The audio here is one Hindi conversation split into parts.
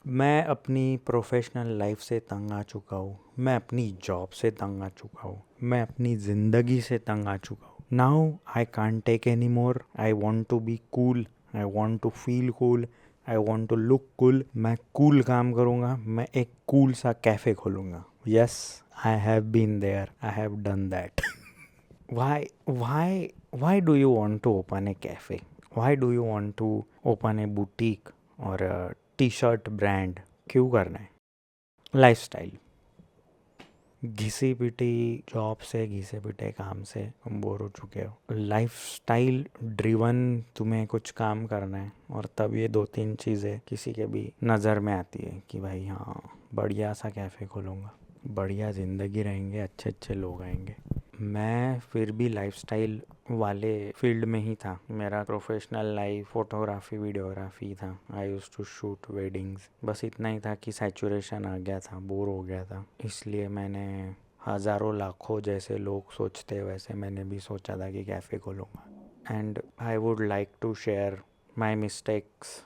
मैं अपनी प्रोफेशनल लाइफ से तंग आ चुका हूँ। मैं अपनी जॉब से तंग आ चुका हूँ। मैं अपनी ज़िंदगी से तंग आ चुका हूँ। Now I can't take any more. I want to be cool. I want to feel cool. I want to look cool. मैं कूल काम करूँगा। मैं एक कूल सा कैफ़े खोलूँगा। Yes, I have been there. I have done that. Why do you want to open a cafe? Why do you want to open a boutique और टी शर्ट ब्रांड क्यों करना है? लाइफस्टाइल। घिसी पिटी जॉब से, घिसे पिटे काम से तुम बोर हो चुके हो। लाइफस्टाइल ड्रिवन तुम्हें कुछ काम करना है और तब ये दो तीन चीज़ें किसी के भी नज़र में आती है कि भाई हाँ, बढ़िया सा कैफ़े खोलूँगा, बढ़िया ज़िंदगी रहेंगे, अच्छे अच्छे लोग आएंगे। मैं फिर भी लाइफस्टाइल वाले फील्ड में ही था। मेरा प्रोफेशनल लाइफ फोटोग्राफी वीडियोग्राफी था। I used to shoot weddings. बस इतना ही था कि सैचुरेशन आ गया था, बोर हो गया था। इसलिए मैंने हज़ारों लाखों जैसे लोग सोचते वैसे मैंने भी सोचा था कि कैफ़े खोलूँगा। And I would like to share my mistakes.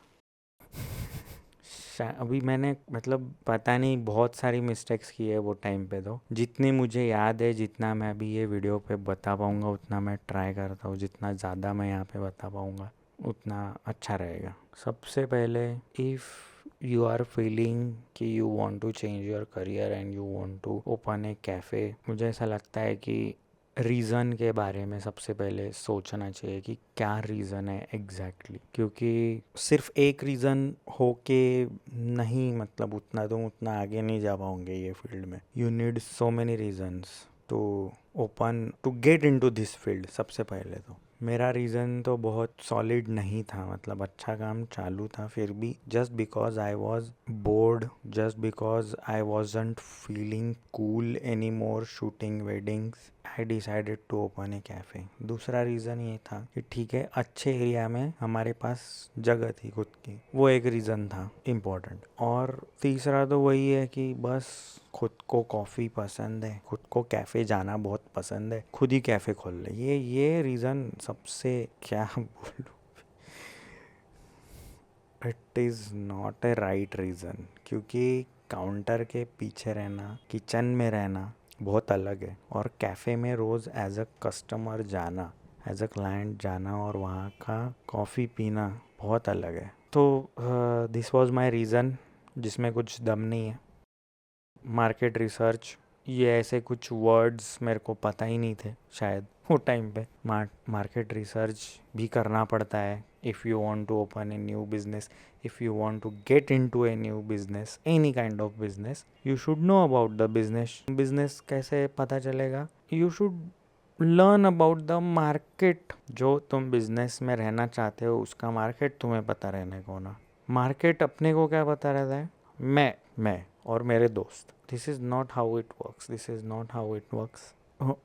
अभी मैंने मतलब पता नहीं बहुत सारी मिस्टेक्स की है वो टाइम पे। तो जितनी मुझे याद है, जितना मैं अभी ये वीडियो पे बता पाऊँगा उतना मैं ट्राई करता हूँ। जितना ज़्यादा मैं यहाँ पे बता पाऊँगा उतना अच्छा रहेगा। सबसे पहले, इफ़ यू आर फीलिंग कि you want to change your career and you want to open a cafe, मुझे ऐसा लगता है कि रीज़न के बारे में सबसे पहले सोचना चाहिए कि क्या रीज़न है एग्जैक्टली क्योंकि सिर्फ एक रीज़न हो के नहीं, मतलब उतना आगे नहीं जा पाओगे ये फील्ड में। You need so many reasons to get into this field. सबसे पहले तो मेरा रीज़न तो बहुत सॉलिड नहीं था, मतलब अच्छा काम चालू था, फिर भी just because I was bored, just because I wasn't feeling cool any more shooting weddings, I decided to open a cafe. दूसरा रीज़न ये था कि ठीक है, अच्छे एरिया में हमारे पास जगह थी खुद की, वो एक रीज़न था इम्पोर्टेंट। और तीसरा तो वही है कि बस खुद को कॉफ़ी पसंद है, खुद को कैफ़े जाना बहुत पसंद है, खुद ही कैफ़े खोल ले। ये रीज़न सबसे क्या बोलूँ, it is not a right reason. क्योंकि काउंटर के पीछे रहना, किचन में रहना बहुत अलग है और कैफ़े में रोज़ एज अ कस्टमर जाना, एज अ क्लाइंट जाना और वहाँ का कॉफ़ी पीना बहुत अलग है। तो दिस वाज माय रीज़न, जिसमें कुछ दम नहीं है। मार्केट रिसर्च, ये ऐसे कुछ वर्ड्स मेरे को पता ही नहीं थे शायद वो टाइम पे। मार्केट रिसर्च भी करना पड़ता है if you want to open a new business, if you want to get into a new business, any kind of business, you should know about the business. कैसे पता चलेगा? You should learn about the market. जो तुम बिजनेस में रहना चाहते हो उसका मार्केट तुम्हें पता रहने को ना। मार्केट अपने को क्या पता रहता है? मैं और मेरे दोस्त। This is not how it works. This is not how it works.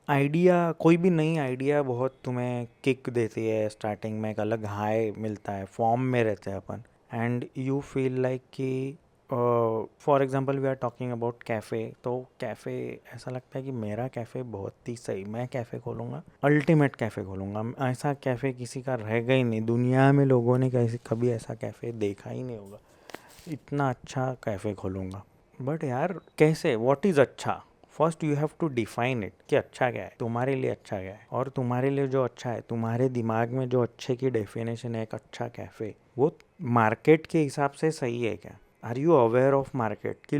Idea, कोई भी नई आइडिया बहुत तुम्हें किक देती है स्टार्टिंग में, एक अलग हाई मिलता है, फॉर्म में रहते हैं अपन, एंड यू फील लाइक कि for example we are talking about cafe. तो कैफ़े ऐसा लगता है कि मेरा कैफ़े बहुत ही सही, मैं कैफ़े खोलूँगा, अल्टीमेट कैफ़े खोलूँगा। ऐसा कैफ़े किसी का रहेगा ही नहीं दुनिया में, लोगों ने कभी ऐसा कैफ़े देखा ही नहीं होगा। इतना अच्छा कैफ़े खोलूँगा। बट यार कैसे, व्हाट इज़ अच्छा? First you have to define it कि अच्छा क्या है, तुम्हारे लिए अच्छा क्या है। और तुम्हारे लिए जो अच्छा है, तुम्हारे दिमाग में जो अच्छे की डेफिनेशन है एक अच्छा कैफ़े, वो मार्केट के हिसाब से सही है क्या? Are you aware of market कि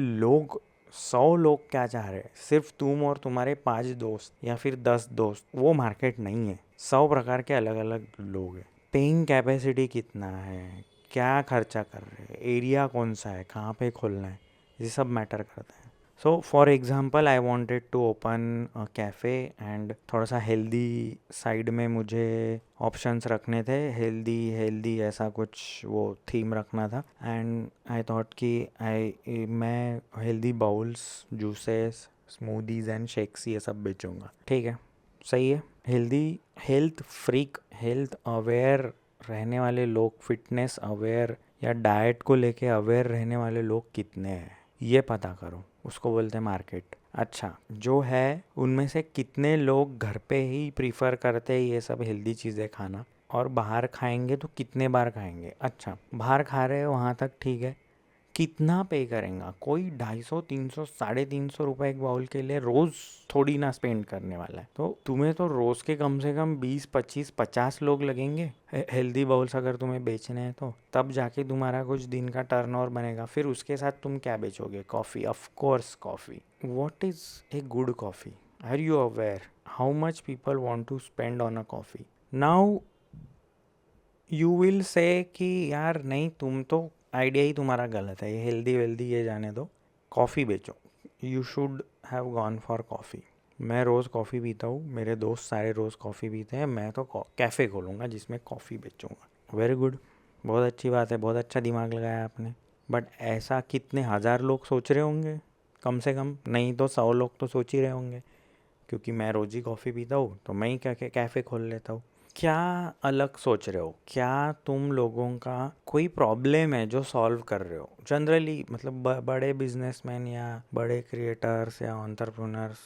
100 लोग क्या चाह रहे हैं? सिर्फ तुम और तुम्हारे 5 दोस्त या फिर 10 दोस्त, वो मार्केट नहीं है। 100 प्रकार के अलग अलग लोग हैं। पेइंग कैपेसिटी कितना है, क्या खर्चा कर रहे हैं, एरिया कौन सा है, कहाँ पे खोलना है, ये सब मैटर करता है। So for example I wanted to open a cafe and थोड़ा सा हेल्दी साइड में मुझे ऑप्शंस रखने थे। हेल्दी ऐसा कुछ वो थीम रखना था। एंड आई थॉट कि मैं healthy bowls, juices, smoothies and shakes ये सब बेचूंगा। ठीक है, सही है। हेल्थ फ्रीक, हेल्थ अवेयर रहने वाले लोग, फिटनेस अवेयर या डाइट को लेके अवेयर रहने वाले लोग कितने हैं ये पता करो, उसको बोलते हैं मार्केट। अच्छा, जो है उनमें से कितने लोग घर पे ही प्रीफर करते हैं ये सब हेल्दी चीज़ें खाना, और बाहर खाएंगे तो कितने बार खाएंगे। अच्छा, बाहर खा रहे हो वहाँ तक ठीक है, कितना पे करेगा? कोई 250, 300, 350 रुपए एक बाउल के लिए रोज थोड़ी ना स्पेंड करने वाला है। तो तुम्हें तो रोज के कम से कम 20, 25, 50 लोग लगेंगे हेल्दी बाउल्स अगर तुम्हें बेचने हैं तो, तब जाके तुम्हारा कुछ दिन का टर्नओवर बनेगा। फिर उसके साथ तुम क्या बेचोगे? Coffee, of course coffee. What is a good coffee? Are you aware how much people want to spend on a coffee? Now you will say कि यार नहीं, तुम तो आइडिया ही तुम्हारा गलत है, ये हेल्दी वेल्दी ये जाने दो, कॉफ़ी बेचो। You should have gone for coffee. मैं रोज़ कॉफ़ी पीता हूँ, मेरे दोस्त सारे रोज़ कॉफ़ी पीते हैं, मैं तो कैफ़े खोलूँगा जिसमें कॉफ़ी बेचूँगा। वेरी गुड, बहुत अच्छी बात है, बहुत अच्छा दिमाग लगाया आपने। बट ऐसा कितने हज़ार लोग सोच रहे होंगे? कम से कम नहीं तो 100 लोग तो सोच ही रहे होंगे, क्योंकि मैं रोज़ ही कॉफ़ी पीता हूँ तो मैं ही कैफ़े खोल लेता हूँ। क्या अलग सोच रहे हो? क्या तुम लोगों का कोई प्रॉब्लम है जो सॉल्व कर रहे हो? जनरली मतलब बड़े बिजनेसमैन या बड़े क्रिएटर्स या एंटरप्रेन्योर्स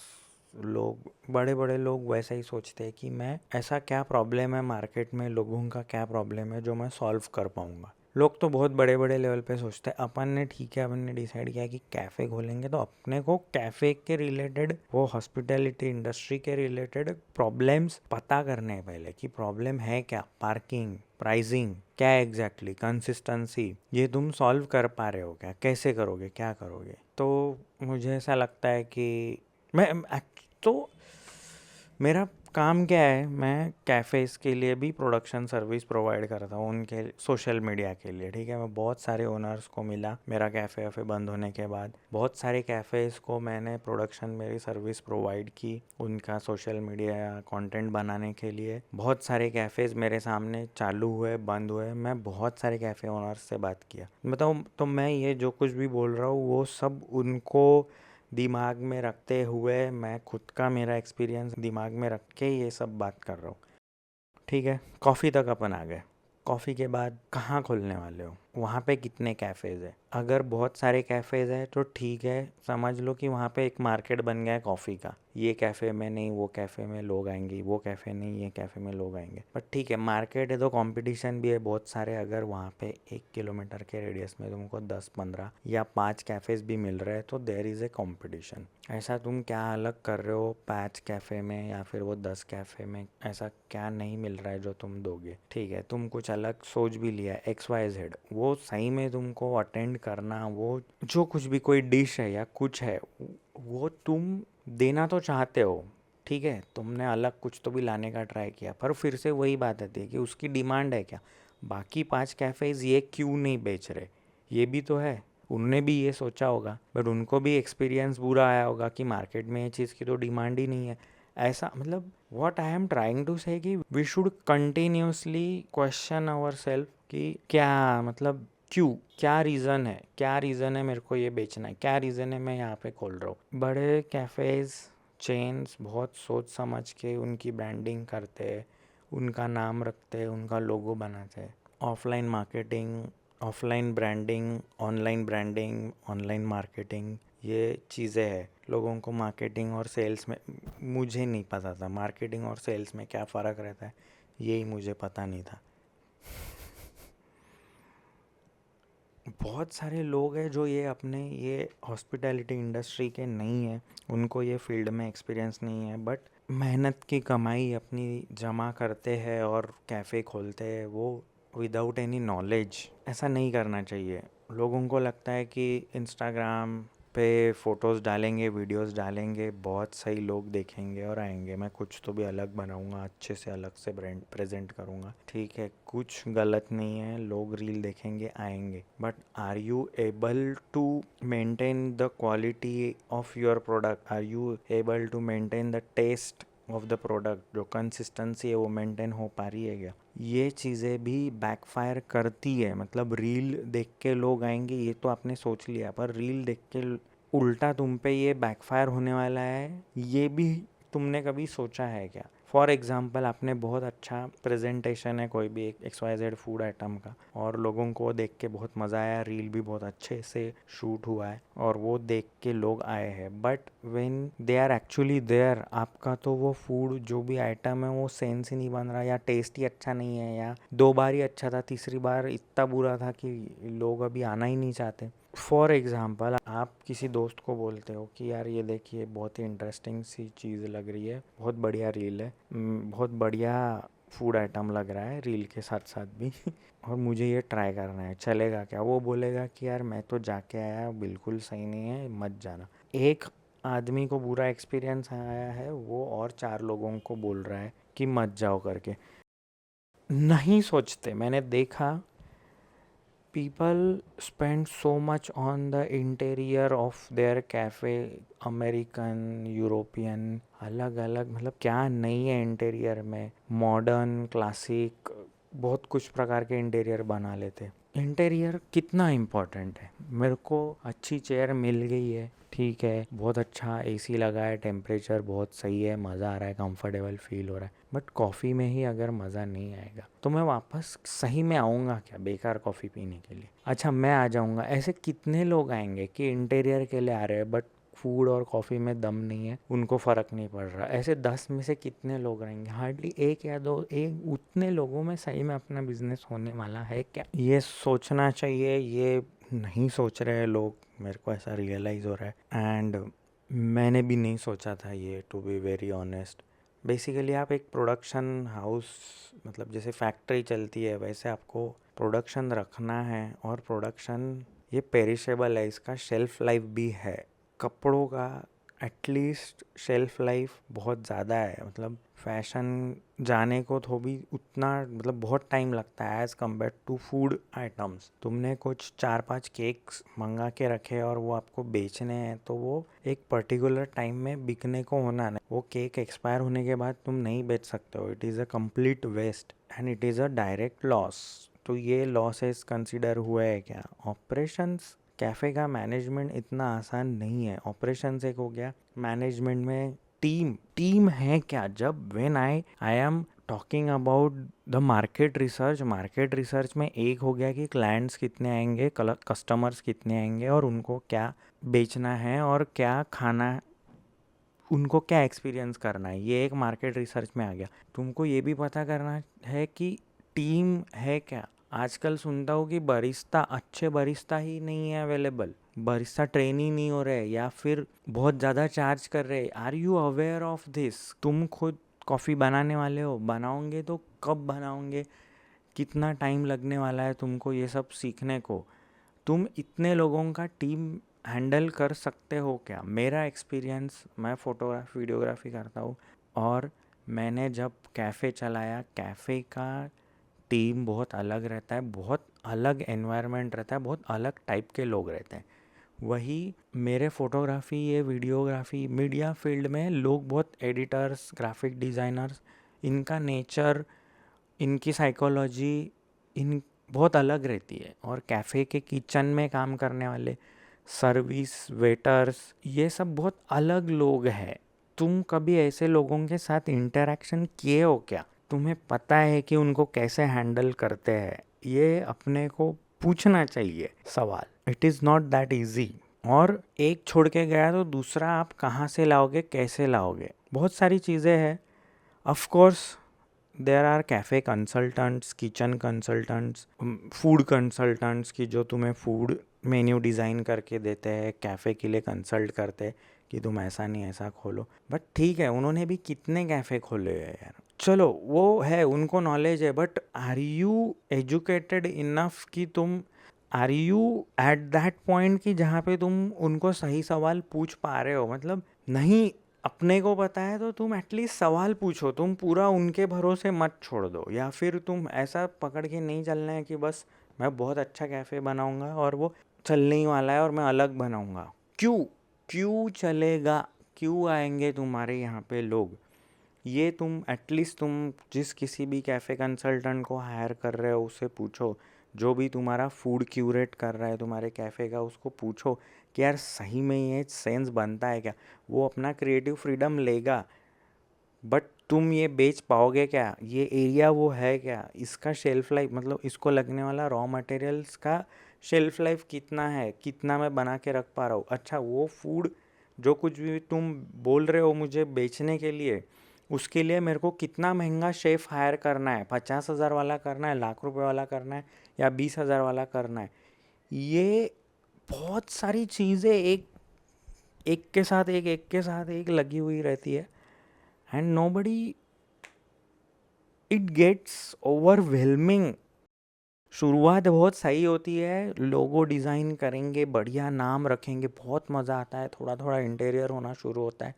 लोग, बड़े बड़े लोग वैसा ही सोचते हैं कि मैं ऐसा क्या प्रॉब्लम है मार्केट में, लोगों का क्या प्रॉब्लम है जो मैं सॉल्व कर पाऊंगा। लोग तो बहुत बड़े बड़े लेवल पे सोचते हैं। अपन ने ठीक है, अपन ने डिसाइड किया कि कैफ़े खोलेंगे तो अपने को कैफ़े के रिलेटेड, वो हॉस्पिटैलिटी इंडस्ट्री के रिलेटेड प्रॉब्लम्स पता करने हैं पहले कि प्रॉब्लम है क्या, पार्किंग, प्राइसिंग, क्या एग्जैक्टली, कंसिस्टेंसी, ये तुम सॉल्व कर पा रहे हो क्या, कैसे करोगे, क्या करोगे। तो मुझे ऐसा लगता है कि मैं तो मेरा काम क्या है, मैं कैफ़ेज़ के लिए भी प्रोडक्शन सर्विस प्रोवाइड करता हूँ, उनके सोशल मीडिया के लिए। ठीक है, मैं बहुत सारे ओनर्स को मिला मेरा कैफ़े वैफ़े बंद होने के बाद, बहुत सारे कैफ़ेज़ को मैंने प्रोडक्शन मेरी सर्विस प्रोवाइड की उनका सोशल मीडिया कंटेंट बनाने के लिए। बहुत सारे कैफ़ेज़ मेरे सामने चालू हुए, बंद हुए, मैं बहुत सारे कैफ़े ओनर्स से बात किया। बताओ, तो मैं ये जो कुछ भी बोल रहा हूँ वो सब उनको दिमाग में रखते हुए, मैं खुद का मेरा एक्सपीरियंस दिमाग में रख के ये सब बात कर रहा हूँ। ठीक है, कॉफ़ी तक अपन आ गए। कॉफ़ी के बाद कहाँ खोलने वाले हो? वहाँ पे कितने कैफ़ेज़ है? अगर बहुत सारे कैफ़ेज़ है तो ठीक है, समझ लो कि वहाँ पे एक मार्केट बन गया है कॉफ़ी का। ये कैफ़े में नहीं वो कैफ़े में लोग आएंगे, वो कैफ़े नहीं ये कैफ़े में लोग आएंगे। बट ठीक है, मार्केट है तो कंपटीशन भी है बहुत सारे। अगर वहाँ पे 1 किलोमीटर के रेडियस में तुमको 10, 15 या 5 कैफ़ेज़ भी मिल रहे हैं तो देयर इज़ ए कॉम्पिटिशन। ऐसा तुम क्या अलग कर रहे हो 5 कैफ़े में या फिर वो 10 कैफ़े में? ऐसा क्या नहीं मिल रहा है जो तुम दोगे? ठीक है, तुम कुछ अलग सोच भी लिया, XYZ, वो सही में तुमको अटेंड करना, वो जो कुछ भी कोई डिश है या कुछ है वो तुम देना तो चाहते हो। ठीक है, तुमने अलग कुछ तो भी लाने का ट्राई किया, पर फिर से वही बात आती है कि उसकी डिमांड है क्या? बाकी 5 कैफ़ेज़ ये क्यों नहीं बेच रहे, ये भी तो है। उनने भी ये सोचा होगा, बट उनको भी एक्सपीरियंस बुरा आया होगा कि मार्केट में ये चीज़ की तो डिमांड ही नहीं है। ऐसा मतलब what I am trying to say कि we should continuously question our self कि क्या मतलब क्यों, क्या रीज़न है, क्या रीज़न है मेरे को ये बेचना है, क्या रीज़न है मैं यहाँ पे खोल रहा हूँ। बड़े कैफ़ेज़ चेन्स बहुत सोच समझ के उनकी ब्रांडिंग करते हैं, उनका नाम रखते हैं, उनका लोगो बनाते हैं। Offline marketing, offline branding, online marketing, ये चीज़ें हैं। लोगों को मार्केटिंग और सेल्स में, मुझे नहीं पता था मार्केटिंग और सेल्स में क्या फ़र्क रहता है, यही मुझे पता नहीं था। बहुत सारे लोग हैं जो ये अपने ये हॉस्पिटैलिटी इंडस्ट्री के नहीं है, उनको ये फील्ड में एक्सपीरियंस नहीं है, बट मेहनत की कमाई अपनी जमा करते हैं और कैफ़े खोलते हैं वो विदाउट एनी नॉलेज। ऐसा नहीं करना चाहिए। लोगों को लगता है कि इंस्टाग्राम पे फ़ोटोज़ डालेंगे, वीडियोस डालेंगे, बहुत सही लोग देखेंगे और आएंगे, मैं कुछ तो भी अलग बनाऊंगा, अच्छे से अलग से ब्रांड प्रेजेंट करूंगा। ठीक है, कुछ गलत नहीं है, लोग रील देखेंगे आएंगे, but are you able to maintain the quality of your product? Are you able to maintain the taste of the product? जो कंसिस्टेंसी है वो मेंटेन हो पा रही है क्या? ये चीज़ें भी बैकफायर करती है। मतलब रील देख के लोग आएंगे ये तो आपने सोच लिया, पर रील देख के उल्टा तुम पे ये बैकफायर होने वाला है, ये भी तुमने कभी सोचा है क्या? फॉर एग्ज़ाम्पल, आपने बहुत अच्छा प्रेजेंटेशन है कोई भी एक XYZ फूड आइटम का और लोगों को देख के बहुत मज़ा आया, रील भी बहुत अच्छे से शूट हुआ है और वो देख के लोग आए हैं, but when they are actually there, आपका तो वो फूड जो भी आइटम है वो सेंस ही नहीं बन रहा, या टेस्ट ही अच्छा नहीं है, या 2 बार ही अच्छा था, तीसरी बार इतना बुरा था कि लोग अभी आना ही नहीं चाहते। फॉर एग्ज़ाम्पल आप किसी दोस्त को बोलते हो कि यार ये देखिए बहुत ही इंटरेस्टिंग सी चीज़ लग रही है, बहुत बढ़िया रील है, बहुत बढ़िया फूड आइटम लग रहा है रील के साथ साथ भी और मुझे ये ट्राई करना है, चलेगा क्या? वो बोलेगा कि यार मैं तो जाके आया, बिल्कुल सही नहीं है, मत जाना। एक आदमी को बुरा एक्सपीरियंस आया है, वो और 4 लोगों को बोल रहा है कि मत जाओ करके। नहीं सोचते, मैंने देखा people spend so much on the interior of their cafe, American, European, अलग अलग, मतलब क्या नहीं है इंटीरियर में, मॉडर्न, क्लासिक, बहुत कुछ प्रकार के इंटीरियर बना लेते। इंटीरियर कितना इम्पोर्टेंट है? मेरे को अच्छी चेयर मिल गई है, ठीक है, बहुत अच्छा एसी लगा है, टेम्परेचर बहुत सही है, मज़ा आ रहा है, कंफर्टेबल फील हो रहा है, बट कॉफ़ी में ही अगर मज़ा नहीं आएगा तो मैं वापस सही में आऊँगा क्या बेकार कॉफ़ी पीने के लिए? अच्छा, मैं आ जाऊँगा, ऐसे कितने लोग आएंगे कि इंटीरियर के लिए आ रहे हैं बट फूड और कॉफ़ी में दम नहीं है, उनको फ़र्क नहीं पड़ रहा? ऐसे 10 में से कितने लोग रहेंगे? हार्डली 1 या 2। एक उतने लोगों में सही में अपना बिजनेस होने वाला है क्या? ये सोचना चाहिए, ये नहीं सोच रहे लोग, मेरे को ऐसा रियलाइज़ हो रहा है। एंड मैंने भी नहीं सोचा था ये, to be very honest. Basically आप एक प्रोडक्शन हाउस, मतलब जैसे फैक्ट्री चलती है वैसे आपको प्रोडक्शन रखना है, और प्रोडक्शन ये पेरिशेबल है, इसका शेल्फ लाइफ भी है। कपड़ों का एटलीस्ट शेल्फ लाइफ बहुत ज़्यादा है, मतलब फैशन जाने को तो भी उतना, मतलब बहुत टाइम लगता है as compared to food items. तुमने कुछ 4-5 केक्स मंगा के रखे और वो आपको बेचने हैं तो वो एक पर्टिकुलर टाइम में बिकने को होना है। वो केक एक्सपायर होने के बाद तुम नहीं बेच सकते हो, it is a complete waste and it is a direct loss. तो ये लॉसेस कंसिडर हुआ है क्या? ऑपरेशंस, कैफ़े का मैनेजमेंट इतना आसान नहीं है। ऑपरेशंस एक हो गया, मैनेजमेंट में टीम है क्या? जब when I am talking about the market research में एक हो गया कि क्लाइंट्स कितने आएंगे, कस्टमर्स कितने आएंगे और उनको क्या बेचना है और क्या खाना, उनको क्या एक्सपीरियंस करना है, ये एक मार्केट रिसर्च में आ गया। तुमको ये भी पता करना है कि टीम है क्या। आजकल सुनता हूँ कि बरिस्ता, अच्छे बरिस्ता ही नहीं है अवेलेबल, बरिस्ता ट्रेन ही नहीं हो रहे या फिर बहुत ज़्यादा चार्ज कर रहे। Are you aware of this? तुम खुद कॉफ़ी बनाने वाले हो, बनाओगे तो कब बनाओगे, कितना टाइम लगने वाला है तुमको ये सब सीखने को? तुम इतने लोगों का टीम हैंडल कर सकते हो क्या? मेरा एक्सपीरियंस, मैं फ़ोटोग्राफी वीडियोग्राफी करता हूँ और मैंने जब कैफ़े चलाया, कैफ़े का टीम बहुत अलग रहता है, बहुत अलग एनवायरनमेंट रहता है, बहुत अलग टाइप के लोग रहते हैं। वही मेरे फ़ोटोग्राफी, ये वीडियोग्राफी, मीडिया फील्ड में लोग बहुत एडिटर्स, ग्राफिक डिज़ाइनर्स, इनका नेचर, इनकी साइकोलॉजी इन बहुत अलग रहती है। और कैफ़े के किचन में काम करने वाले सर्विस वेटर्स, ये सब बहुत अलग लोग हैं। तुम कभी ऐसे लोगों के साथ इंटरेक्शन किए हो क्या? तुम्हें पता है कि उनको कैसे हैंडल करते हैं? ये अपने को पूछना चाहिए सवाल। It is not that easy. और एक छोड़ के गया तो दूसरा आप कहाँ से लाओगे, कैसे लाओगे? बहुत सारी चीज़ें हैं। Of course there are cafe consultants, kitchen consultants, food consultants की जो तुम्हें फूड मेन्यू डिज़ाइन करके देते हैं, कैफ़े के लिए कंसल्ट करते हैं कि तुम ऐसा नहीं ऐसा खोलो। बट ठीक है, उन्होंने भी कितने कैफ़े खोले हैं यार, चलो वो है, उनको नॉलेज है, but are you educated enough कि तुम, are you at that point कि जहाँ पे तुम उनको सही सवाल पूछ पा रहे हो? मतलब नहीं, अपने को पता है तो तुम एटलीस्ट सवाल पूछो, तुम पूरा उनके भरोसे मत छोड़ दो। या फिर तुम ऐसा पकड़ के नहीं चलना है कि बस मैं बहुत अच्छा कैफ़े बनाऊंगा और वो चलने ही वाला है और मैं अलग बनाऊंगा। क्यों? क्यों चलेगा? क्यों आएंगे तुम्हारे यहाँ पे लोग? ये तुम एटलीस्ट तुम जिस किसी भी कैफ़े कंसल्टेंट को हायर कर रहे हो उससे पूछो, जो भी तुम्हारा फूड क्यूरेट कर रहा है तुम्हारे कैफ़े का, उसको पूछो कि यार सही में ये सेंस बनता है क्या? वो अपना क्रिएटिव फ्रीडम लेगा, बट तुम ये बेच पाओगे क्या? ये एरिया वो है क्या? इसका शेल्फ लाइफ, मतलब इसको लगने वाला रॉ मटेरियल्स का शेल्फ लाइफ कितना है, कितना मैं बना के रख पा रहा हूँ? अच्छा, वो फूड जो कुछ भी तुम बोल रहे हो मुझे बेचने के लिए, उसके लिए मेरे को कितना महंगा शेफ़ हायर करना है? 50,000 वाला करना है, लाख रुपए वाला करना है, या 20,000 वाला करना है? ये बहुत सारी चीज़ें एक एक के साथ एक के साथ एक लगी हुई रहती है, and nobody, it gets overwhelming. शुरुआत बहुत सही होती है, लोगो डिज़ाइन करेंगे, बढ़िया नाम रखेंगे, बहुत मज़ा आता है, थोड़ा थोड़ा इंटीरियर होना शुरू होता है,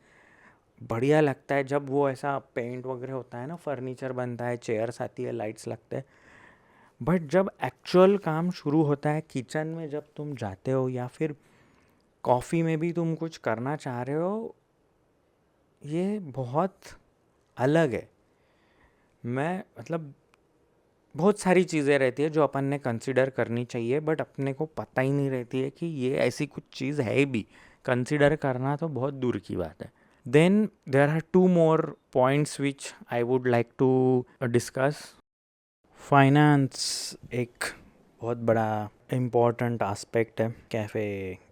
बढ़िया लगता है जब वो ऐसा पेंट वगैरह होता है ना, फर्नीचर बनता है, चेयर्स आती है, लाइट्स लगते हैं। बट जब एक्चुअल काम शुरू होता है किचन में, जब तुम जाते हो या फिर कॉफ़ी में भी तुम कुछ करना चाह रहे हो, ये बहुत अलग है। मैं मतलब बहुत सारी चीज़ें रहती है जो अपन ने कंसिडर करनी चाहिए, बट अपने को पता ही नहीं रहती है कि ये ऐसी कुछ चीज़ है भी। कंसिडर करना तो बहुत दूर की बात है। Then there are two more points which I would like to discuss. Finance एक बहुत बड़ा इम्पॉर्टेंट आस्पेक्ट है कैफ़े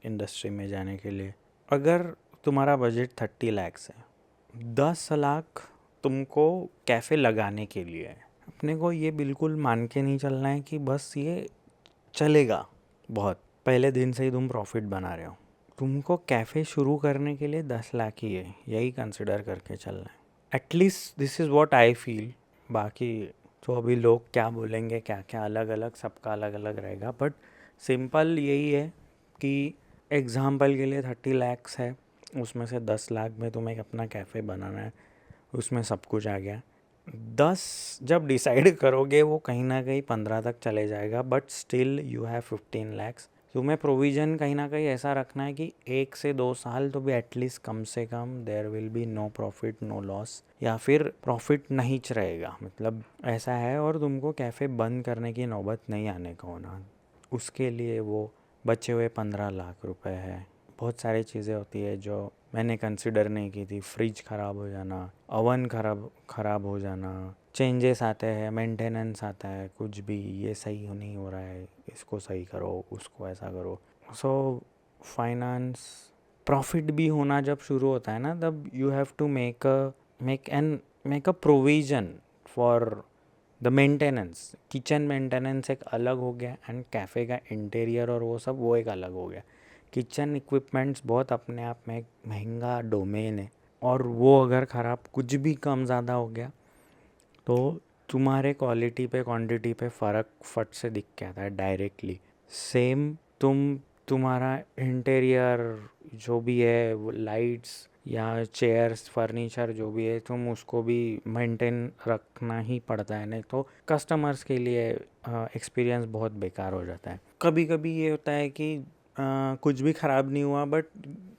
इंडस्ट्री में जाने के लिए। अगर तुम्हारा बजट 30 लाख है, 10 लाख तुमको कैफ़े लगाने के लिए है। अपने को ये बिल्कुल मान के नहीं चलना है कि बस ये चलेगा, बहुत पहले दिन से ही तुम प्रॉफिट बना रहे हो। तुमको कैफ़े शुरू करने के लिए 10 लाख ही है, यही कंसिडर करके चलना है। At least this is what I feel. बाकी तो अभी लोग क्या बोलेंगे, क्या क्या अलग अलग, सबका अलग अलग रहेगा, बट सिंपल यही है कि एग्ज़ाम्पल के लिए 30 लाख है, उसमें से 10 लाख में तुम्हें अपना कैफ़े बनाना है, उसमें सब कुछ आ गया। 10 जब डिसाइड करोगे वो कहीं ना कहीं 15 तक चले जाएगा, but still you have 15 lakhs. तुम्हें प्रोविज़न कहीं ना कहीं ऐसा रखना है कि 1 से 2 साल तो भी एटलीस्ट कम से कम there will be no profit no loss, या फिर प्रॉफिट नहीं रहेगा, मतलब ऐसा है। और तुमको कैफ़े बंद करने की नौबत नहीं आने का होना, उसके लिए वो बचे हुए 15 लाख रुपए है। बहुत सारी चीज़ें होती है जो मैंने कंसिडर नहीं की थी, फ्रिज ख़राब हो जाना, ओवन ख़राब हो जाना, चेंजेस आते हैं, मेंटेनेंस आता है, कुछ भी ये सही नहीं हो रहा है, इसको सही करो, उसको ऐसा करो। सो फाइनेंस, प्रॉफिट भी होना जब शुरू होता है ना, तब you have to make a provision for the maintenance. Kitchen maintenance एक अलग हो गया, एंड कैफ़े का इंटीरियर और वो सब वो एक अलग हो गया। किचन इक्विपमेंट्स बहुत अपने आप में एक महंगा डोमेन है, और वो अगर ख़राब कुछ भी कम ज़्यादा हो गया तो तुम्हारे क्वालिटी पे क्वांटिटी पे फ़र्क फट से दिख के आता है डायरेक्टली। सेम तुम्हारा इंटीरियर जो भी है, वो लाइट्स या चेयर्स फर्नीचर जो भी है, तुम उसको भी मेंटेन रखना ही पड़ता है, नहीं तो कस्टमर्स के लिए एक्सपीरियंस बहुत बेकार हो जाता है। कभी कभी ये होता है कि कुछ भी ख़राब नहीं हुआ, बट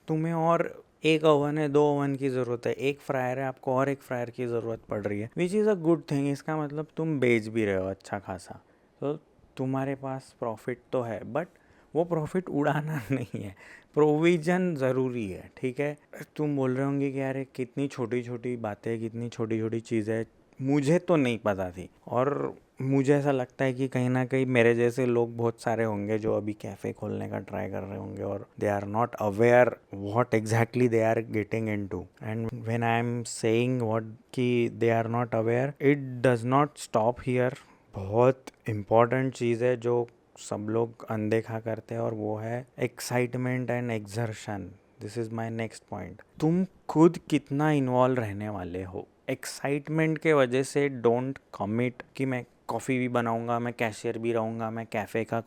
तुम्हें और एक ओवन है, 2 ओवन की ज़रूरत है, एक फ्रायर है, आपको और एक फ्रायर की ज़रूरत पड़ रही है, which is a good thing. इसका मतलब तुम बेच भी रहे हो अच्छा खासा, तो तुम्हारे पास प्रॉफिट तो है, बट वो प्रॉफिट उड़ाना नहीं है, प्रोविज़न ज़रूरी है। ठीक है, तुम बोल रहे होंगे कि यार ये कितनी छोटी छोटी बातें, कितनी छोटी छोटी चीज़ें, मुझे तो नहीं पता थी, और मुझे ऐसा लगता है कि कहीं ना कहीं मेरे जैसे लोग बहुत सारे होंगे जो अभी कैफ़े खोलने का ट्राई कर रहे होंगे, और they are not aware what exactly they are getting into. And when I am saying what कि they are not aware, it does not stop here. बहुत इम्पॉर्टेंट चीज़ है जो सब लोग अनदेखा करते हैं, और वो है excitement and exertion. This is my next point. तुम खुद कितना इन्वॉल्व रहने वाले हो। एक्साइटमेंट के वजह से डोंट कमिट कि मैं कॉफ़ी भी बनाऊंगा, मैं कैशियर भी रहूँगा, मैं कैफ़े का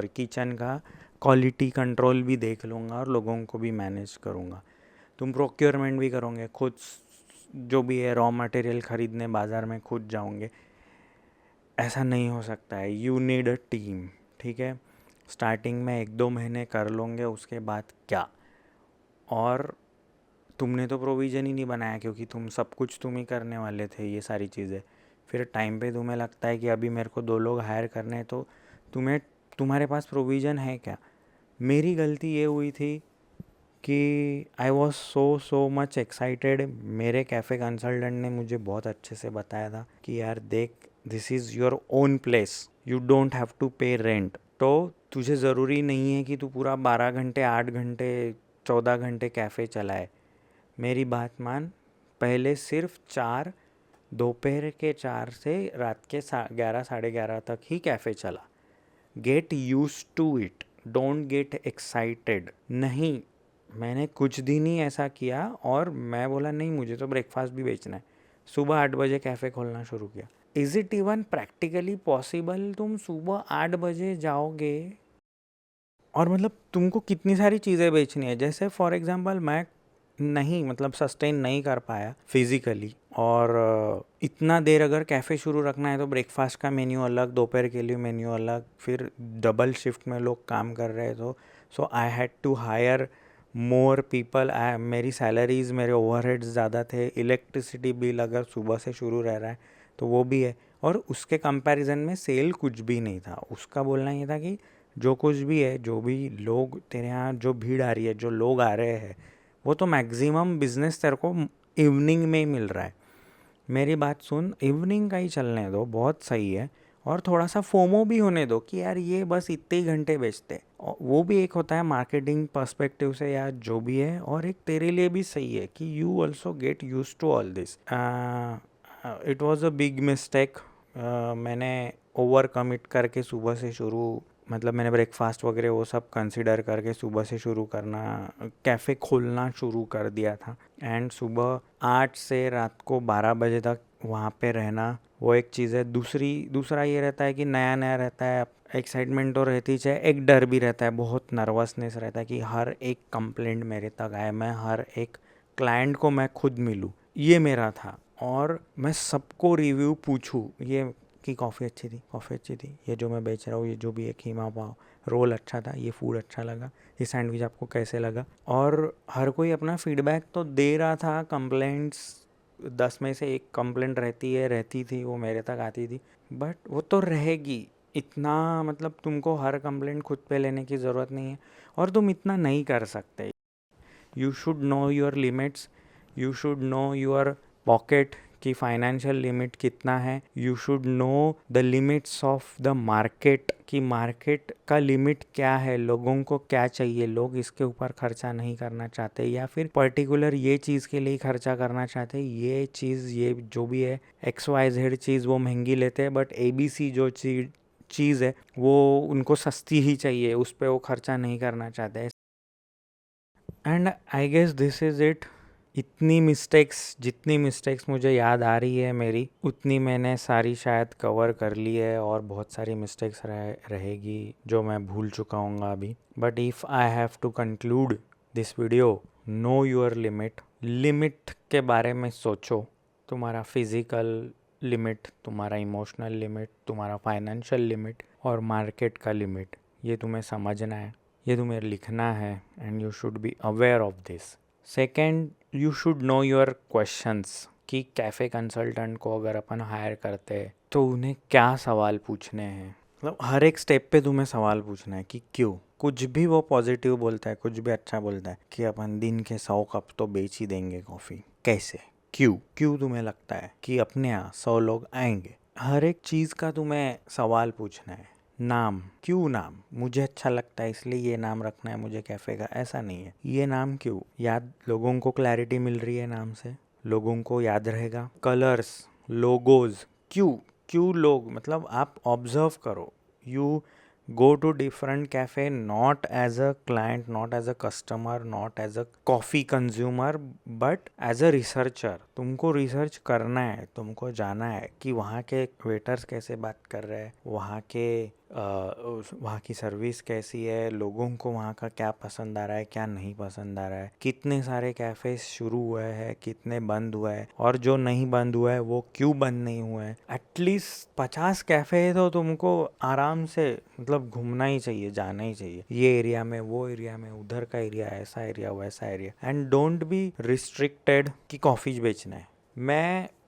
किचन का क्वालिटी कंट्रोल भी देख लूँगा, और लोगों को भी मैनेज करूँगा। तुम प्रोक्योरमेंट भी करोगे खुद, जो भी है रॉ मटेरियल ख़रीदने बाज़ार में खुद जाओगे, ऐसा नहीं हो सकता है। You need a team. ठीक है, स्टार्टिंग में 1-2 महीने कर लोगे, उसके बाद क्या। और तुमने तो प्रोविज़न ही नहीं बनाया, क्योंकि सब कुछ तुम ही करने वाले थे ये सारी चीज़ें। फिर टाइम पे तुम्हें लगता है कि अभी मेरे को 2 लोग हायर करने हैं, तो तुम्हारे पास प्रोविज़न है क्या। मेरी गलती ये हुई थी कि I was so much excited. मेरे कैफ़े कंसल्टेंट ने मुझे बहुत अच्छे से बताया था कि यार देख, this is your own place, you don't have to pay rent. तो तुझे ज़रूरी नहीं है कि तू पूरा 12 घंटे 8 घंटे 14 घंटे कैफ़े चलाए। मेरी बात मान, पहले सिर्फ 4, दोपहर के 4 से रात के 11 साढ़े 11 तक ही कैफ़े चला। Get used to it. Don't get excited. नहीं, मैंने कुछ दिन ही ऐसा किया और मैं बोला नहीं मुझे तो ब्रेकफास्ट भी बेचना है, सुबह 8 बजे कैफ़े खोलना शुरू किया। Is it even practically possible? तुम सुबह 8 बजे जाओगे और मतलब तुमको कितनी सारी चीज़ें बेचनी है। जैसे फॉर एग्जांपल मैं नहीं मतलब सस्टेन नहीं कर पाया फिज़िकली, और इतना देर अगर कैफ़े शुरू रखना है तो ब्रेकफास्ट का मेन्यू अलग, दोपहर के लिए मेन्यू अलग, फिर डबल शिफ्ट में लोग काम कर रहे हैं, तो so I had to hire more people. मेरी सैलरीज, मेरे ओवरहेड्स ज़्यादा थे, इलेक्ट्रिसिटी बिल अगर सुबह से शुरू रह रहा है तो वो भी है, और उसके कंपैरिजन में सेल कुछ भी नहीं था। उसका बोलना ये था कि जो कुछ भी है, जो भी लोग तेरे यहाँ, जो भीड़ आ रही है, जो लोग आ रहे हैं, वो तो मैक्सिमम बिजनेस तेरे को इवनिंग में ही मिल रहा है। मेरी बात सुन, इवनिंग का ही चलने दो, बहुत सही है। और थोड़ा सा फोमो भी होने दो कि यार ये बस इतने ही घंटे बेचते, और वो भी एक होता है मार्केटिंग पर्सपेक्टिव से या जो भी है, और एक तेरे लिए भी सही है कि you also get used to all this. It was a big mistake. मैंने ओवर कमिट करके सुबह से शुरू, मतलब मैंने ब्रेकफास्ट वगैरह वो सब कंसिडर करके सुबह से शुरू करना, कैफ़े खोलना शुरू कर दिया था। एंड सुबह 8 से रात को 12 बजे तक वहाँ पे रहना, वो एक चीज़ है। दूसरा ये रहता है कि नया नया रहता है, एक्साइटमेंट तो रहती है, एक डर भी रहता है, बहुत नर्वसनेस रहता है कि हर एक कंप्लेंट मेरे तक आए, मैं हर एक क्लाइंट को मैं खुद मिलूँ, ये मेरा था। और मैं सबको रिव्यू पूछूँ ये कि कॉफ़ी अच्छी थी, कॉफ़ी अच्छी थी, ये जो मैं बेच रहा हूँ, ये जो भी है कीमा पाव, रोल अच्छा था, ये फूड अच्छा लगा, ये सैंडविच आपको कैसे लगा। और हर कोई अपना फीडबैक तो दे रहा था। कंप्लेंट्स 10 में से एक कंप्लेंट रहती थी, वो मेरे तक आती थी, बट वो तो रहेगी। इतना मतलब तुमको हर कंप्लेंट खुद पे लेने की ज़रूरत नहीं है, और तुम इतना नहीं कर सकते। You should know your limits, you should know your pocket की फाइनेंशियल लिमिट कितना है, you should know the limits of the market कि मार्केट का लिमिट क्या है, लोगों को क्या चाहिए, लोग इसके ऊपर खर्चा नहीं करना चाहते, या फिर पर्टिकुलर ये चीज़ के लिए खर्चा करना चाहते, ये चीज़, ये जो भी है XYZ चीज़ वो महंगी लेते हैं, बट ABC जो चीज़ है वो उनको सस्ती ही चाहिए, उस पर वो खर्चा नहीं करना चाहते। And I guess this is it. जितनी मिस्टेक्स मुझे याद आ रही है मेरी, उतनी मैंने सारी शायद कवर कर ली है, और बहुत सारी मिस्टेक्स रहेगी जो मैं भूल चुका हूँ अभी। But if I have to conclude this video, know your limit के बारे में सोचो। तुम्हारा फिज़िकल लिमिट, तुम्हारा इमोशनल लिमिट, तुम्हारा फाइनेंशियल लिमिट और मार्केट का लिमिट, ये तुम्हें समझना है, ये तुम्हें लिखना है, and you should be aware of this. Second, you should know your questions कि कैफ़े कंसल्टेंट को अगर अपन हायर करते हैं तो उन्हें क्या सवाल पूछने हैं। मतलब हर एक स्टेप पे तुम्हें सवाल पूछना है कि क्यों। कुछ भी वो पॉजिटिव बोलता है, कुछ भी अच्छा बोलता है कि अपन दिन के 100 कप तो बेच ही देंगे कॉफ़ी, कैसे, क्यों तुम्हें लगता है कि अपने यहाँ 100 लोग आएंगे। हर एक चीज़ का तुम्हें सवाल पूछना है। नाम, मुझे अच्छा लगता है इसलिए ये नाम रखना है मुझे कैफ़े का, ऐसा नहीं है। ये नाम क्यों याद, लोगों को क्लैरिटी मिल रही है नाम से, लोगों को याद रहेगा। कलर्स, लोगोज, क्यों लोग, मतलब आप ऑब्जर्व करो। You go to different cafe not as a client, not as a customer, not as a coffee consumer, but as a researcher. तुमको रिसर्च करना है, तुमको जाना है कि वहाँ के वेटर्स कैसे बात कर रहे हैं, वहाँ की सर्विस कैसी है, लोगों को वहाँ का क्या पसंद आ रहा है, क्या नहीं पसंद आ रहा है, कितने सारे कैफ़े शुरू हुए हैं, कितने बंद हुए हैं, और जो नहीं बंद हुआ है वो क्यों बंद नहीं हुए हैं। एटलीस्ट 50 कैफ़े है तो तुमको आराम से मतलब घूमना ही चाहिए, जाना ही चाहिए, ये एरिया में, वो एरिया में, उधर का एरिया, ऐसा एरिया, वैसा area. And don't be restricted कि कॉफ़ी बेचना है।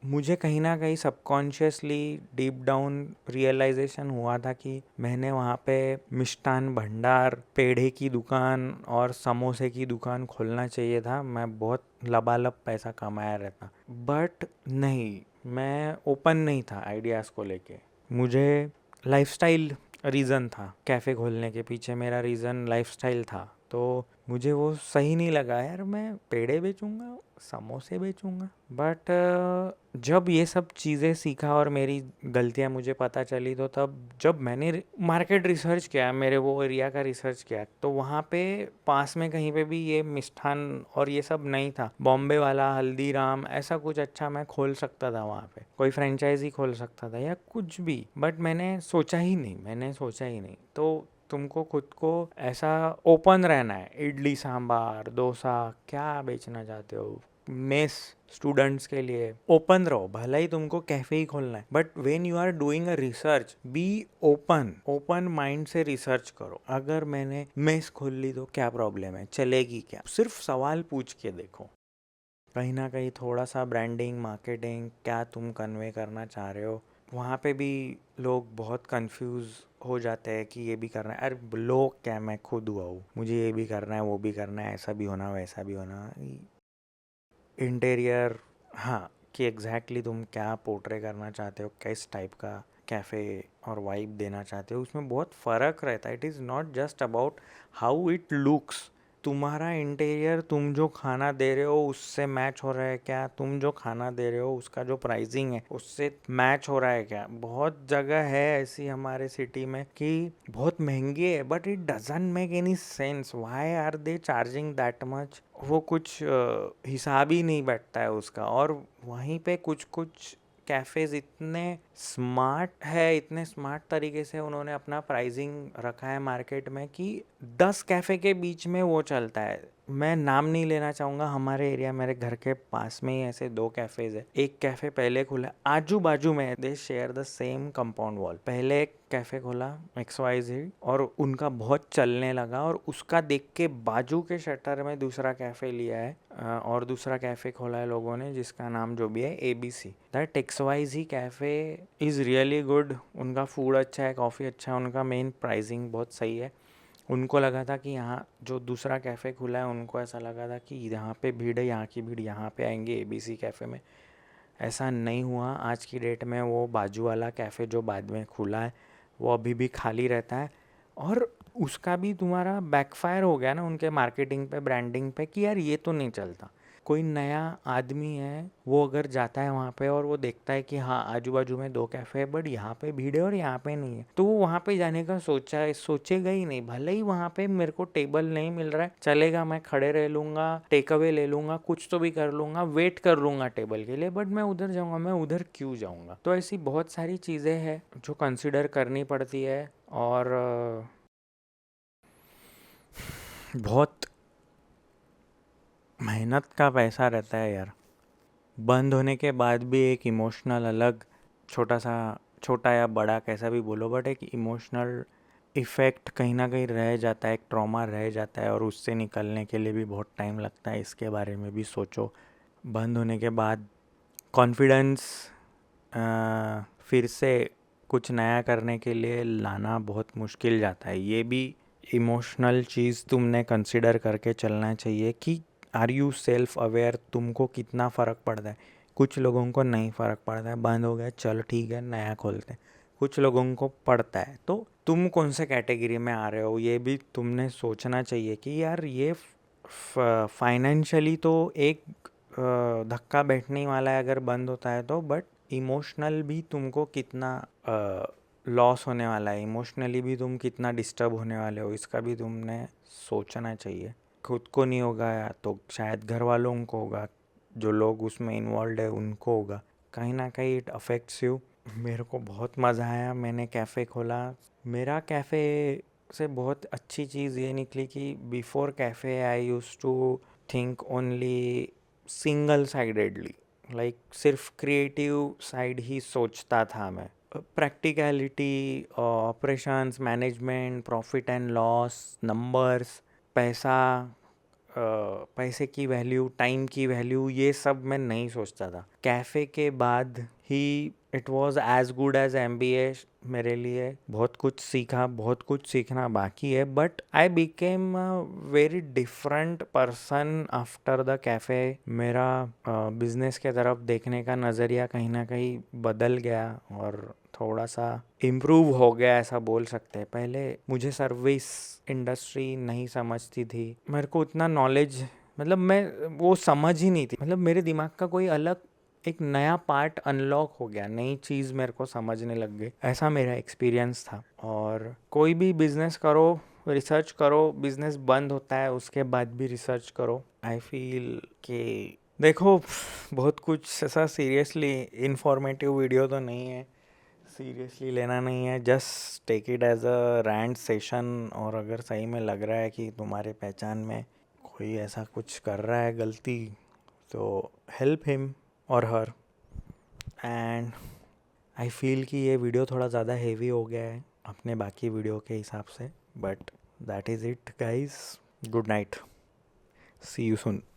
मुझे कहीं ना कहीं सबकॉन्शियसली डीप डाउन रियलाइजेशन हुआ था कि मैंने वहाँ पे मिष्ठान भंडार, पेड़े की दुकान और समोसे की दुकान खोलना चाहिए था। मैं बहुत लबालब पैसा कमाया रहता, बट नहीं, मैं ओपन नहीं था आइडियाज़ को लेके। मुझे लाइफस्टाइल रीज़न था कैफ़े खोलने के पीछे, मेरा रीज़न लाइफस्टाइल था। तो मुझे वो सही नहीं लगा यार, मैं पेड़े बेचूंगा, समोसे बेचूंगा। बट जब ये सब चीज़ें सीखा और मेरी गलतियाँ मुझे पता चली, तो तब जब मैंने मार्केट रिसर्च किया, मेरे वो एरिया का रिसर्च किया, तो वहाँ पे पास में कहीं पे भी ये मिष्ठान और ये सब नहीं था। बॉम्बे वाला, हल्दीराम, ऐसा कुछ अच्छा मैं खोल सकता था वहाँ पे, कोई फ्रेंचाइजी खोल सकता था या कुछ भी, बट मैंने सोचा ही नहीं। तो तुमको खुद को ऐसा ओपन रहना है। इडली सांबार डोसा क्या बेचना चाहते हो, मेस स्टूडेंट्स के लिए ओपन रहो, भले ही तुमको कैफे ही खोलना है, but when you are doing a research be open mind से रिसर्च करो। अगर मैंने मेस खोल ली तो क्या प्रॉब्लम है, चलेगी क्या, सिर्फ सवाल पूछ के देखो। कहीं ना कहीं थोड़ा सा ब्रांडिंग मार्केटिंग क्या तुम कन्वे करना चाह रहे हो, वहाँ पे भी लोग बहुत कंफ्यूज हो जाते हैं कि ये भी करना है। अरे लोग क्या, मैं खुद हुआ हूँ, मुझे ये भी करना है वो भी करना है, ऐसा भी होना वैसा भी होना। इंटीरियर, हाँ, कि एग्जैक्टली तुम क्या पोर्ट्रे करना चाहते हो, किस टाइप का कैफ़े और वाइब देना चाहते हो, उसमें बहुत फ़र्क रहता है। It is not just about how it looks. तुम्हारा इंटीरियर, तुम जो खाना दे रहे हो उससे मैच हो रहा है क्या, तुम जो खाना दे रहे हो उसका जो प्राइसिंग है उससे मैच हो रहा है क्या। बहुत जगह है ऐसी हमारे सिटी में कि बहुत महंगी है, but it doesn't make any sense, why are they charging that much. वो कुछ हिसाब ही नहीं बैठता है उसका। और वहीं पे कुछ कुछ कैफ़ेज़ इतने स्मार्ट तरीके से उन्होंने अपना प्राइसिंग रखा है मार्केट में कि 10 कैफ़े के बीच में वो चलता है। मैं नाम नहीं लेना चाहूँगा, हमारे एरिया, मेरे घर के पास में ही ऐसे 2 कैफ़ेज़ है। एक कैफ़े पहले खुला, आजू बाजू में, they share the same compound wall. पहले एक कैफ़े खोला XYZ और उनका बहुत चलने लगा, और उसका देख के बाजू के शटर में दूसरा कैफ़े लिया है, और दूसरा कैफ़े खोला है लोगों ने जिसका नाम जो भी है ABC। That XYZ cafe is really good, उनका फूड अच्छा है, कॉफ़ी अच्छा है, उनका मेन प्राइसिंग बहुत सही है। उनको लगा था कि यहाँ जो दूसरा कैफ़े खुला है, उनको ऐसा लगा था कि यहाँ पे भीड़ है, यहाँ की भीड़ यहाँ पे आएंगे ABC कैफ़े में। ऐसा नहीं हुआ। आज की डेट में वो बाजू वाला कैफ़े जो बाद में खुला है वो अभी भी खाली रहता है, और उसका भी तुम्हारा बैकफायर हो गया ना उनके मार्केटिंग पे, ब्रांडिंग पे, कि यार ये तो नहीं चलता। कोई नया आदमी है, वो अगर जाता है वहाँ पे और वो देखता है कि हाँ आजू बाजू में 2 कैफ़े है, बट यहाँ पे भीड़ है और यहाँ पे नहीं है, तो वो वहाँ पे जाने का सोचेगा ही नहीं। भले ही वहाँ पे मेरे को टेबल नहीं मिल रहा है, चलेगा, मैं खड़े रह लूँगा, टेक अवे ले लूँगा, कुछ तो भी कर लूँगा, वेट कर लूँगा टेबल के लिए, बट मैं उधर जाऊँगा, मैं उधर क्यों जाऊँगा। तो ऐसी बहुत सारी चीज़ें हैं जो कंसिडर करनी पड़ती है, और बहुत मेहनत का पैसा रहता है यार। बंद होने के बाद भी एक इमोशनल अलग, छोटा या बड़ा कैसा भी बोलो, बट एक इमोशनल इफ़ेक्ट कहीं ना कहीं रह जाता है, एक ट्रॉमा रह जाता है, और उससे निकलने के लिए भी बहुत टाइम लगता है। इसके बारे में भी सोचो। बंद होने के बाद कॉन्फिडेंस फिर से कुछ नया करने के लिए लाना बहुत मुश्किल जाता है। ये भी इमोशनल चीज़ तुमने कंसिडर करके चलना चाहिए कि आर यू सेल्फ अवेयर, तुमको कितना फ़र्क पड़ता है। कुछ लोगों को नहीं फ़र्क पड़ता है, बंद हो गया चलो ठीक है नया खोलते हैं। कुछ लोगों को पड़ता है, तो तुम कौन से कैटेगरी में आ रहे हो ये भी तुमने सोचना चाहिए कि यार ये फाइनेंशियली तो एक धक्का बैठने वाला है अगर बंद होता है तो, बट इमोशनल भी तुमको कितना लॉस होने वाला है, इमोशनली भी तुम कितना डिस्टर्ब होने वाले हो, इसका भी तुमने सोचना चाहिए। खुद को नहीं होगा तो शायद घर वालों को होगा, जो लोग उसमें इन्वॉल्व है उनको होगा, कहीं ना कहीं इट अफेक्ट्स यू। मेरे को बहुत मज़ा आया, मैंने कैफ़े खोला। मेरा कैफ़े से बहुत अच्छी चीज़ ये निकली कि before cafe I used to think only single sidedly, like सिर्फ क्रिएटिव साइड ही सोचता था मैं। Practicality, operations, management, profit and loss, numbers, पैसा, पैसे की वैल्यू, टाइम की वैल्यू, ये सब मैं नहीं सोचता था। कैफ़े के बाद ही it was as good as MBA मेरे लिए। बहुत कुछ सीखा, बहुत कुछ सीखना बाकी है, but I became a very different person after the cafe. मेरा बिजनेस के तरफ देखने का नज़रिया कहीं ना कहीं बदल गया, और थोड़ा सा इम्प्रूव हो गया ऐसा बोल सकते हैं। पहले मुझे सर्विस इंडस्ट्री नहीं समझती थी, मेरे को उतना नॉलेज मतलब मैं वो समझ ही नहीं थी, मतलब मेरे दिमाग का कोई अलग एक नया पार्ट अनलॉक हो गया, नई चीज़ मेरे को समझने लग गई, ऐसा मेरा एक्सपीरियंस था। और कोई भी बिजनेस करो, रिसर्च करो, बिजनेस बंद होता है उसके बाद भी रिसर्च करो। आई फील कि देखो बहुत कुछ ऐसा सीरियसली इंफॉर्मेटिव वीडियो तो नहीं है, सीरियसली लेना नहीं है, just take it as a rant session. और अगर सही में लग रहा है कि तुम्हारे पहचान में कोई ऐसा कुछ कर रहा है गलती, तो हेल्प हिम और हर। एंड आई फील कि ये वीडियो थोड़ा ज़्यादा हेवी हो गया है अपने बाकी वीडियो के हिसाब से, but that is it guys. Good night, see you soon.